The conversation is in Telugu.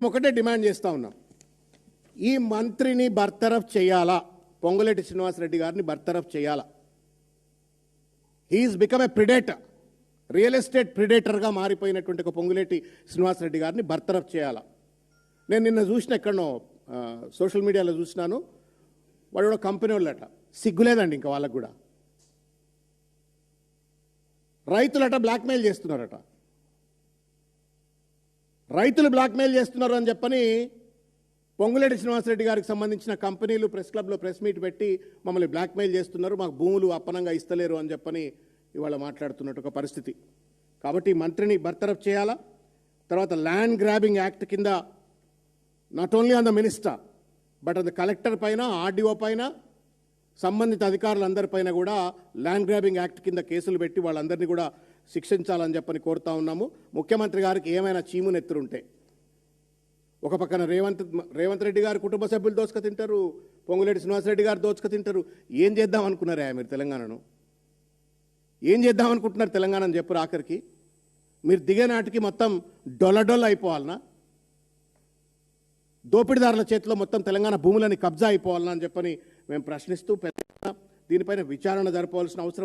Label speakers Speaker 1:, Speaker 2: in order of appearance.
Speaker 1: ఒకటే డిమాండ్ చేస్తూ ఉన్నాం. ఈ మంత్రిని బర్తరఫ్ చేయాలా, పొంగులేటి శ్రీనివాసరెడ్డి గారిని బర్తరఫ్ చేయాలా. He is become a predator, real estate ప్రిడేటర్గా మారిపోయినటువంటి ఒక పొంగులేటి శ్రీనివాసరెడ్డి గారిని బర్తరఫ్ చేయాలా. నేను నిన్న చూసిన ఎక్కడనో సోషల్ మీడియాలో చూసినాను, వాడు కూడా కంపెనీ వాళ్ళట, సిగ్గులేదండి ఇంకా వాళ్ళకు కూడా. రైతులట బ్లాక్మెయిల్ చేస్తున్నారట, రైతులు బ్లాక్మెయిల్ చేస్తున్నారు అని చెప్పని పొంగులేటి శ్రీనివాసరెడ్డి గారికి సంబంధించిన కంపెనీలు ప్రెస్ క్లబ్లో ప్రెస్ మీట్ పెట్టి మమ్మల్ని బ్లాక్మెయిల్ చేస్తున్నారు, మాకు భూములు అప్పనంగా ఇస్తలేరు అని చెప్పని ఇవాళ మాట్లాడుతున్నట్టు ఒక పరిస్థితి. కాబట్టి మంత్రిని బర్తరఫ్ చేయాలా. తర్వాత ల్యాండ్ గ్రాబింగ్ యాక్ట్ కింద not only on the minister but on the collector పైన, ఆర్డీఓ పైన, సంబంధిత అధికారులందరిపైన కూడా ల్యాండ్ గ్రాబింగ్ యాక్ట్ కింద కేసులు పెట్టి వాళ్ళందరినీ కూడా శిక్షించాలని చెప్పని కోరుతా ఉన్నాము. ముఖ్యమంత్రి గారికి ఏమైనా చీమునెత్తురుంటే, ఒక పక్కన రేవంత్ రెడ్డి గారు కుటుంబ సభ్యులు దోచుక తింటారు, పొంగులేటి శ్రీనివాసరెడ్డి గారు దోచుక తింటారు. ఏం చేద్దాం అనుకున్నారా మీరు తెలంగాణను? ఏం చేద్దాం అనుకుంటున్నారు తెలంగాణను చెప్పు. ఆఖరికి మీరు దిగే నాటికి మొత్తం డొల్ల అయిపోవాలనా? దోపిడీదారుల చేతిలో మొత్తం తెలంగాణ భూములని కబ్జా అయిపోవాలనా అని చెప్పని మేము ప్రశ్నిస్తూ దీనిపైన విచారణ జరపవలసిన అవసరం